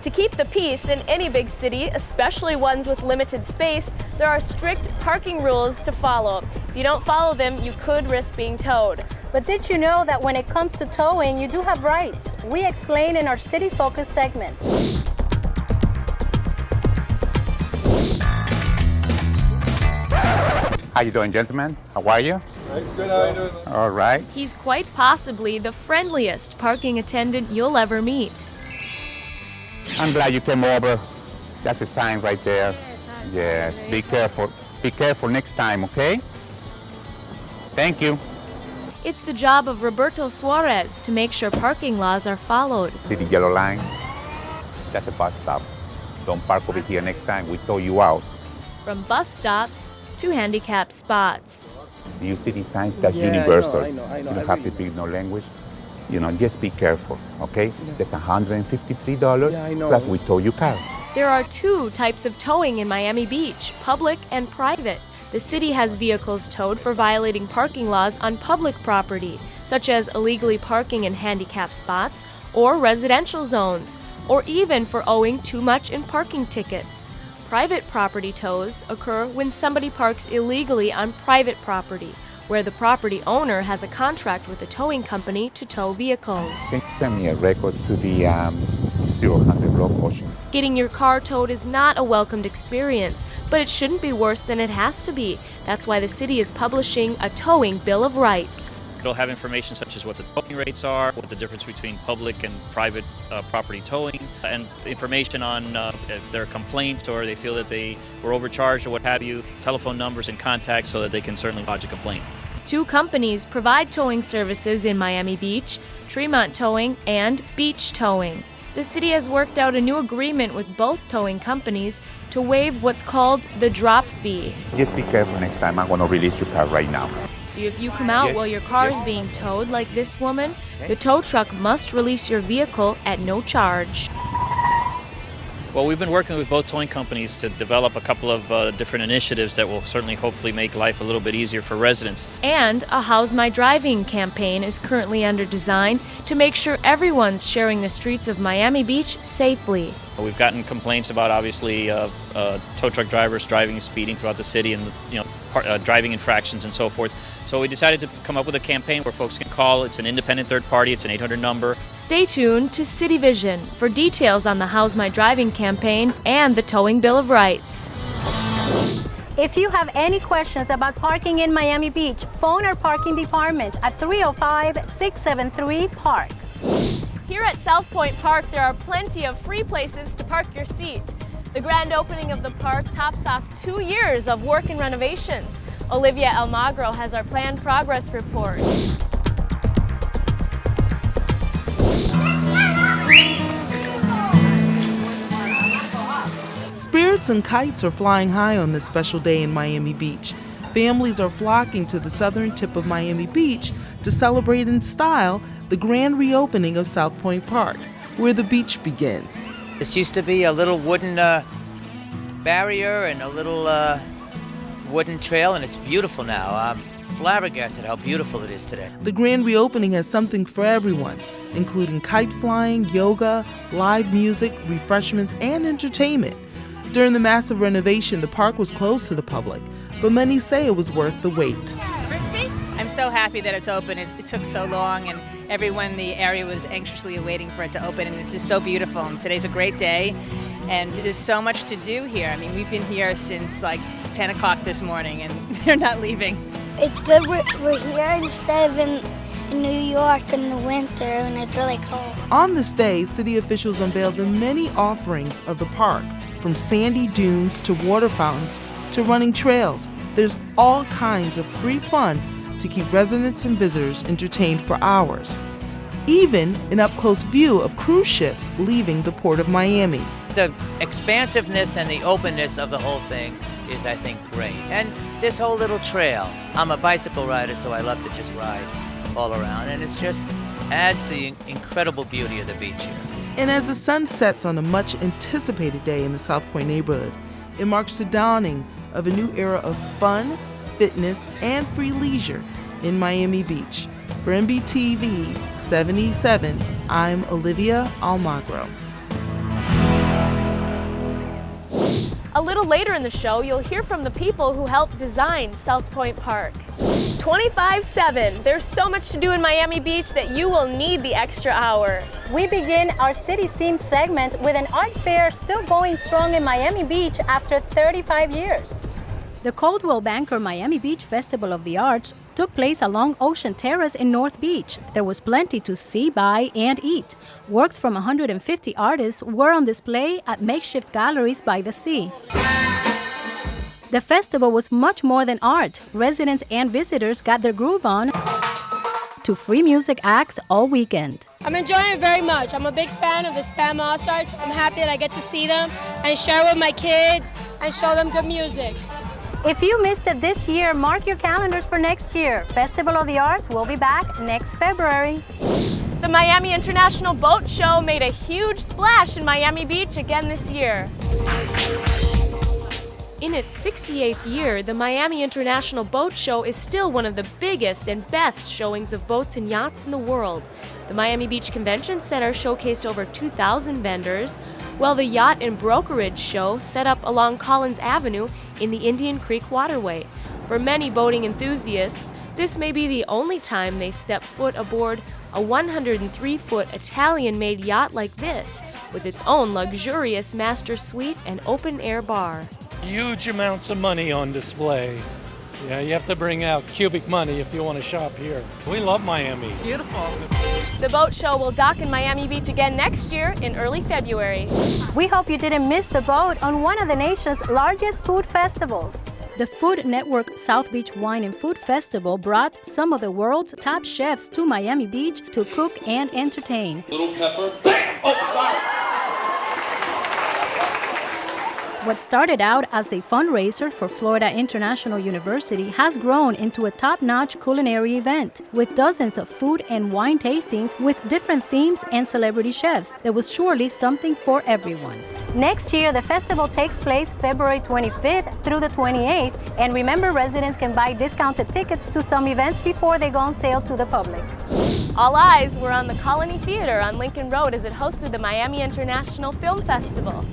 To keep the peace in any big city, especially ones with limited space, there are strict parking rules to follow. If you don't follow them, you could risk being towed. But did you know that when it comes to towing, you do have rights? We explain in our City Focus segment. How you doing, gentlemen? How are you? Good, how are you doing? All right. He's quite possibly the friendliest parking attendant you'll ever meet. I'm glad you came over. That's a sign right there. Yes, be careful. Be careful next time, okay? Thank you. It's the job of Roberto Suarez to make sure parking laws are followed. See the yellow line? That's a bus stop. Don't park over here next time. We throw you out. From bus stops to handicap spots. Do you see these signs? That's universal. I know. You don't have to speak no language. You know, just be careful, okay? That's $153 plus we tow your car. There are two types of towing in Miami Beach, public and private. The city has vehicles towed for violating parking laws on public property, such as illegally parking in handicap spots or residential zones, or even for owing too much in parking tickets. Private property tows occur when somebody parks illegally on private property, where the property owner has a contract with a towing company to tow vehicles. Can you send me a record to the 0 block Ocean? Getting your car towed is not a welcomed experience, but it shouldn't be worse than it has to be. That's why the city is publishing a towing Bill of Rights. It'll have information such as what the towing rates are, what the difference between public and private property towing, and information on if there are complaints or they feel that they were overcharged or what have you, telephone numbers and contacts so that they can certainly lodge a complaint. Two companies provide towing services in Miami Beach, Tremont Towing and Beach Towing. The city has worked out a new agreement with both towing companies to waive what's called the drop fee. Just be careful next time. I'm going to release your car right now. So if you come out while your car is being towed like this woman, the tow truck must release your vehicle at no charge. Well, we've been working with both towing companies to develop a couple of different initiatives that will certainly hopefully make life a little bit easier for residents. And a How's My Driving campaign is currently under design to make sure everyone's sharing the streets of Miami Beach safely. We've gotten complaints about obviously tow truck drivers driving and speeding throughout the city and driving infractions and so forth. So we decided to come up with a campaign where folks can call. It's an independent third party. It's an 800 number. Stay tuned to City Vision for details on the How's My Driving campaign and the Towing Bill of Rights. If you have any questions about parking in Miami Beach, phone our parking department at 305-673-PARK. Here at South Point Park, there are plenty of free places to park your seat. The grand opening of the park tops off 2 years of work and renovations. Olivia Almagro has our planned progress report. Spirits and kites are flying high on this special day in Miami Beach. Families are flocking to the southern tip of Miami Beach to celebrate in style the grand reopening of South Point Park, where the beach begins. This used to be a little wooden barrier and a little wooden trail, and it's beautiful now. I'm flabbergasted how beautiful it is today. The grand reopening has something for everyone, including kite flying, yoga, live music, refreshments, and entertainment. During the massive renovation, the park was closed to the public, but many say it was worth the wait. Frisbee? I'm so happy that it's open. It took so long, and everyone in the area was anxiously awaiting for it to open, and it's just so beautiful. And today's a great day, and there's so much to do here. I mean, we've been here since like 10 o'clock this morning, and they're not leaving. It's good we're here instead of in New York in the winter when it's really cold. On this day, city officials unveiled the many offerings of the park, from sandy dunes to water fountains to running trails. There's all kinds of free fun to keep residents and visitors entertained for hours. Even an up-close view of cruise ships leaving the port of Miami. The expansiveness and the openness of the whole thing is, I think, great. And this whole little trail. I'm a bicycle rider, so I love to just ride all around, and it just adds to the incredible beauty of the beach here. And as the sun sets on a much anticipated day in the South Point neighborhood, it marks the dawning of a new era of fun, fitness, and free leisure in Miami Beach. For MBTV 77, I'm Olivia Almagro. A little later in the show, you'll hear from the people who helped design South Point Park. 25/7. There's so much to do in Miami Beach that you will need the extra hour. We begin our City Scene segment with an art fair still going strong in Miami Beach after 35 years. The Coldwell Banker Miami Beach Festival of the Arts took place along Ocean Terrace in North Beach. There was plenty to see, buy, and eat. Works from 150 artists were on display at makeshift galleries by the sea. The festival was much more than art. Residents and visitors got their groove on to free music acts all weekend. I'm enjoying it very much. I'm a big fan of the Spam All-Stars. I'm happy that I get to see them and share with my kids and show them good music. If you missed it this year, mark your calendars for next year. Festival of the Arts will be back next February. The Miami International Boat Show made a huge splash in Miami Beach again this year. In its 68th year, the Miami International Boat Show is still one of the biggest and best showings of boats and yachts in the world. The Miami Beach Convention Center showcased over 2,000 vendors, while the Yacht and Brokerage Show set up along Collins Avenue in the Indian Creek Waterway. For many boating enthusiasts, this may be the only time they step foot aboard a 103-foot Italian-made yacht like this, with its own luxurious master suite and open-air bar. Huge amounts of money on display. Yeah, you have to bring out cubic money if you want to shop here. We love Miami. Beautiful. The boat show will dock in Miami Beach again next year in early February. We hope you didn't miss the boat on one of the nation's largest food festivals. The Food Network South Beach Wine and Food Festival brought some of the world's top chefs to Miami Beach to cook and entertain. Little pepper. Oh, sorry. What started out as a fundraiser for Florida International University has grown into a top-notch culinary event with dozens of food and wine tastings with different themes and celebrity chefs. There was surely something for everyone. Next year, the festival takes place February 25th through the 28th, and remember, residents can buy discounted tickets to some events before they go on sale to the public. All eyes were on the Colony Theater on Lincoln Road as it hosted the Miami International Film Festival.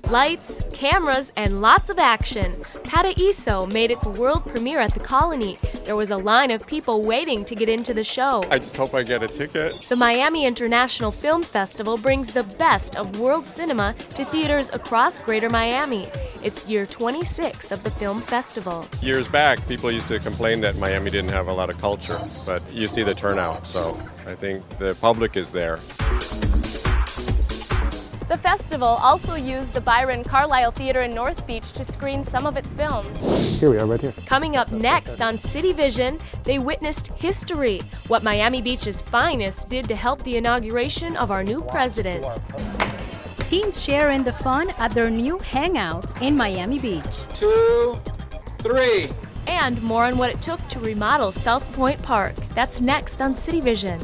Lights, cameras, and lots of action. Paraíso made its world premiere at the Colony. There was a line of people waiting to get into the show. I just hope I get a ticket. The Miami International Film Festival brings the best of world cinema to theaters across Greater Miami. It's year 26 of the film festival. Years back, people used to complain that Miami didn't have a lot of culture, but you see the turnout, so I think the public is there. The festival also used the Byron Carlisle Theater in North Beach to screen some of its films. Here we are, right here. Coming up next on City Vision, they witnessed history, what Miami Beach's finest did to help the inauguration of our new president. Teens share in the fun at their new hangout in Miami Beach. 2, 3. And more on what it took to remodel South Point Park. That's next on City Vision.